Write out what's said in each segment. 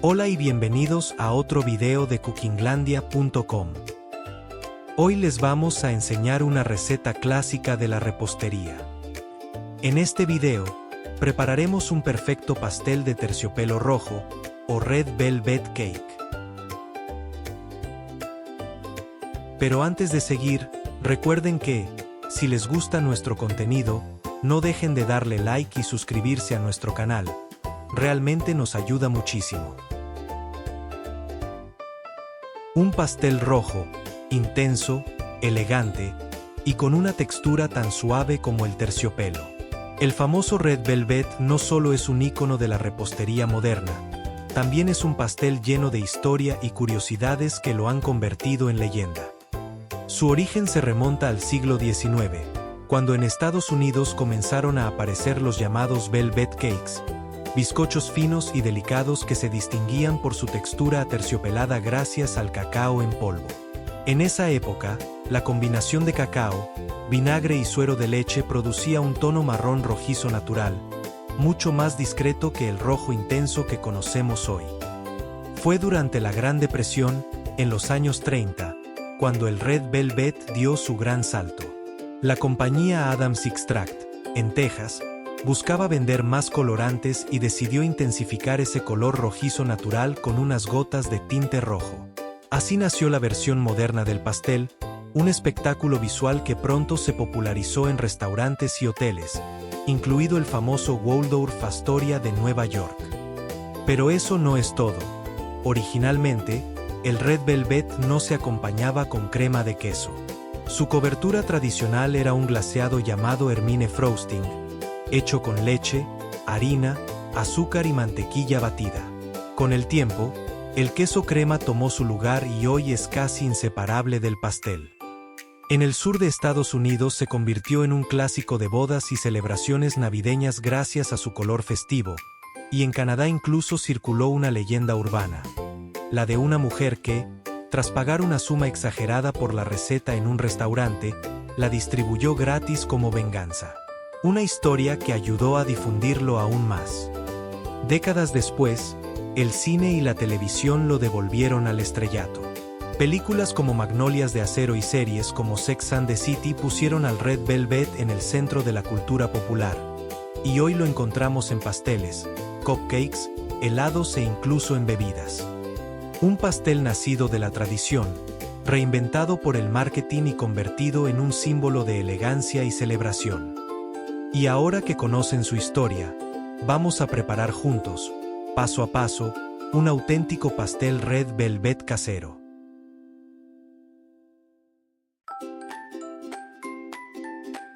Hola y bienvenidos a otro video de cookinglandia.com. Hoy les vamos a enseñar una receta clásica de la repostería. En este video, prepararemos un perfecto pastel de terciopelo rojo, o Red Velvet Cake. Pero antes de seguir, recuerden que, si les gusta nuestro contenido, no dejen de darle like y suscribirse a nuestro canal. Realmente nos ayuda muchísimo. Un pastel rojo, intenso, elegante, y con una textura tan suave como el terciopelo. El famoso Red Velvet no solo es un ícono de la repostería moderna, también es un pastel lleno de historia y curiosidades que lo han convertido en leyenda. Su origen se remonta al siglo XIX, cuando en Estados Unidos comenzaron a aparecer los llamados Velvet Cakes, bizcochos finos y delicados que se distinguían por su textura aterciopelada gracias al cacao en polvo. En esa época, la combinación de cacao, vinagre y suero de leche producía un tono marrón rojizo natural, mucho más discreto que el rojo intenso que conocemos hoy. Fue durante la Gran Depresión, en los años 30, cuando el Red Velvet dio su gran salto. La compañía Adams Extract, en Texas, buscaba vender más colorantes y decidió intensificar ese color rojizo natural con unas gotas de tinte rojo. Así nació la versión moderna del pastel, un espectáculo visual que pronto se popularizó en restaurantes y hoteles, incluido el famoso Waldorf Astoria de Nueva York. Pero eso no es todo. Originalmente, el Red Velvet no se acompañaba con crema de queso. Su cobertura tradicional era un glaseado llamado Hermine Frosting, hecho con leche, harina, azúcar y mantequilla batida. Con el tiempo, el queso crema tomó su lugar y hoy es casi inseparable del pastel. En el sur de Estados Unidos se convirtió en un clásico de bodas y celebraciones navideñas gracias a su color festivo, y en Canadá incluso circuló una leyenda urbana, la de una mujer que, tras pagar una suma exagerada por la receta en un restaurante, la distribuyó gratis como venganza. Una historia que ayudó a difundirlo aún más. Décadas después, el cine y la televisión lo devolvieron al estrellato. Películas como Magnolias de Acero y series como Sex and the City pusieron al Red Velvet en el centro de la cultura popular, y hoy lo encontramos en pasteles, cupcakes, helados e incluso en bebidas. Un pastel nacido de la tradición, reinventado por el marketing y convertido en un símbolo de elegancia y celebración. Y ahora que conocen su historia, vamos a preparar juntos, paso a paso, un auténtico pastel Red Velvet casero.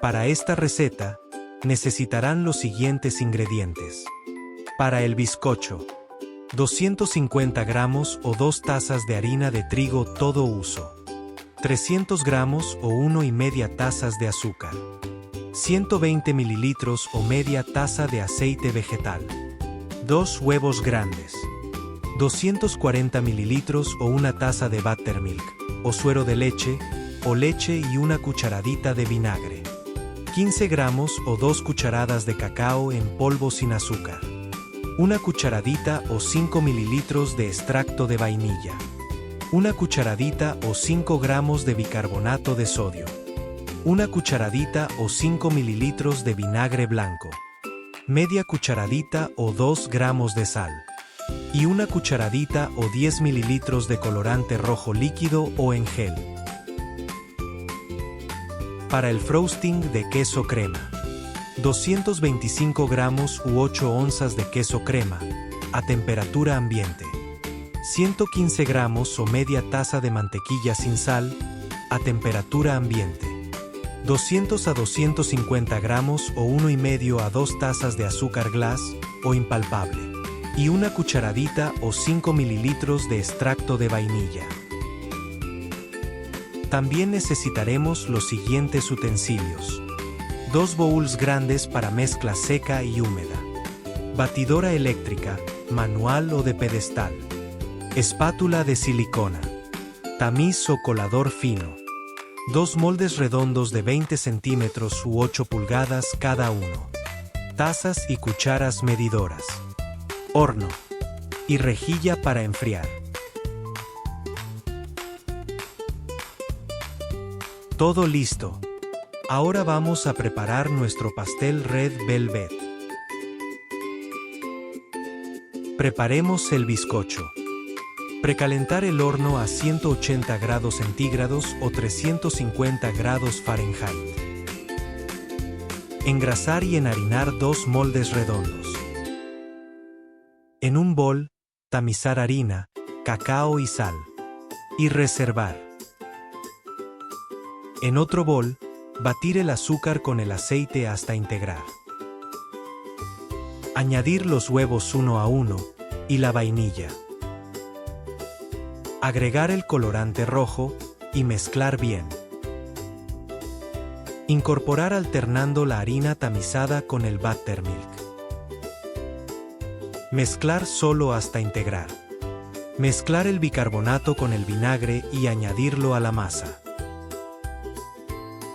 Para esta receta, necesitarán los siguientes ingredientes. Para el bizcocho, 250 gramos o 2 tazas de harina de trigo todo uso, 300 gramos o 1,5 tazas de azúcar, 120 mililitros o media taza de aceite vegetal, 2 huevos grandes, 240 mililitros o una taza de buttermilk, o suero de leche, o leche y una cucharadita de vinagre, 15 gramos o 2 cucharadas de cacao en polvo sin azúcar, una cucharadita o 5 mililitros de extracto de vainilla, una cucharadita o 5 gramos de bicarbonato de sodio, una cucharadita o 5 mililitros de vinagre blanco, media cucharadita o 2 gramos de sal, y una cucharadita o 10 mililitros de colorante rojo líquido o en gel. Para el frosting de queso crema, 225 gramos u 8 onzas de queso crema, a temperatura ambiente, 115 gramos o media taza de mantequilla sin sal, a temperatura ambiente, 200 a 250 gramos o 1,5 a 2 tazas de azúcar glass o impalpable, y una cucharadita o 5 mililitros de extracto de vainilla. También necesitaremos los siguientes utensilios. 2 bowls grandes para mezcla seca y húmeda, batidora eléctrica, manual o de pedestal, espátula de silicona, tamiz o colador fino, 2 moldes redondos de 20 centímetros u 8 pulgadas cada uno, tazas y cucharas medidoras. Horno. y rejilla para enfriar. Todo listo. Ahora vamos a preparar nuestro pastel Red Velvet. Preparemos el bizcocho. Precalentar el horno a 180 grados centígrados o 350 grados Fahrenheit. Engrasar y enharinar 2 moldes redondos. En un bol, tamizar harina, cacao y sal. Y reservar. En otro bol, batir el azúcar con el aceite hasta integrar. Añadir los huevos uno a uno y la vainilla. Agregar el colorante rojo y mezclar bien. Incorporar alternando la harina tamizada con el buttermilk. Mezclar solo hasta integrar. Mezclar el bicarbonato con el vinagre y añadirlo a la masa.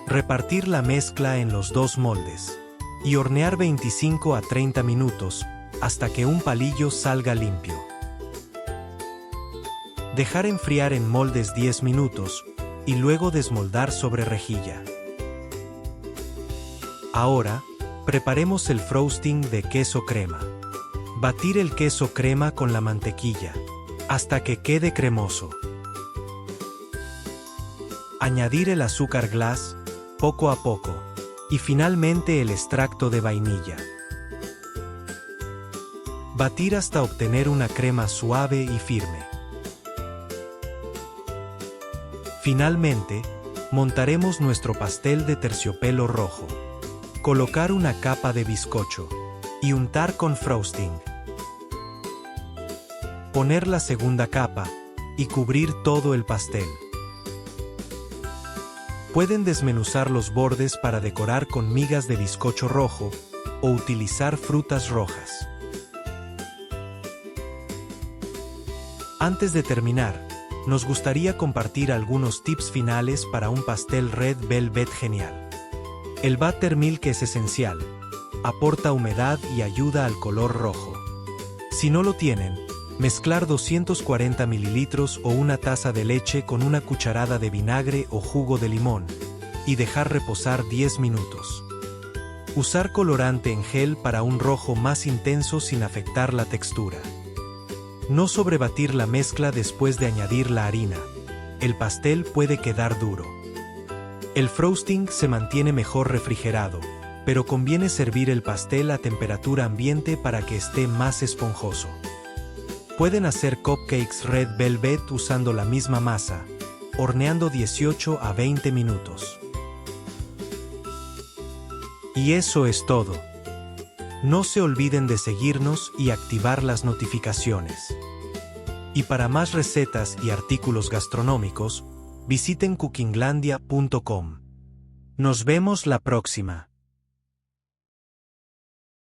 Repartir la mezcla en los 2 moldes y hornear 25 a 30 minutos hasta que un palillo salga limpio. Dejar enfriar en moldes 10 minutos y luego desmoldar sobre rejilla. Ahora, preparemos el frosting de queso crema. Batir el queso crema con la mantequilla hasta que quede cremoso. Añadir el azúcar glass poco a poco y finalmente el extracto de vainilla. Batir hasta obtener una crema suave y firme. Finalmente, montaremos nuestro pastel de terciopelo rojo. Colocar una capa de bizcocho y untar con frosting. Poner la segunda capa y cubrir todo el pastel. Pueden desmenuzar los bordes para decorar con migas de bizcocho rojo o utilizar frutas rojas. Antes de terminar, nos gustaría compartir algunos tips finales para un pastel Red Velvet genial. El buttermilk es esencial, aporta humedad y ayuda al color rojo. Si no lo tienen, mezclar 240 mililitros o una taza de leche con una cucharada de vinagre o jugo de limón y dejar reposar 10 minutos. Usar colorante en gel para un rojo más intenso sin afectar la textura. No sobrebatir la mezcla después de añadir la harina. El pastel puede quedar duro. El frosting se mantiene mejor refrigerado, pero conviene servir el pastel a temperatura ambiente para que esté más esponjoso. Pueden hacer cupcakes Red Velvet usando la misma masa, horneando 18 a 20 minutos. Y eso es todo. No se olviden de seguirnos y activar las notificaciones. Y para más recetas y artículos gastronómicos, visiten cookinglandia.com. Nos vemos la próxima.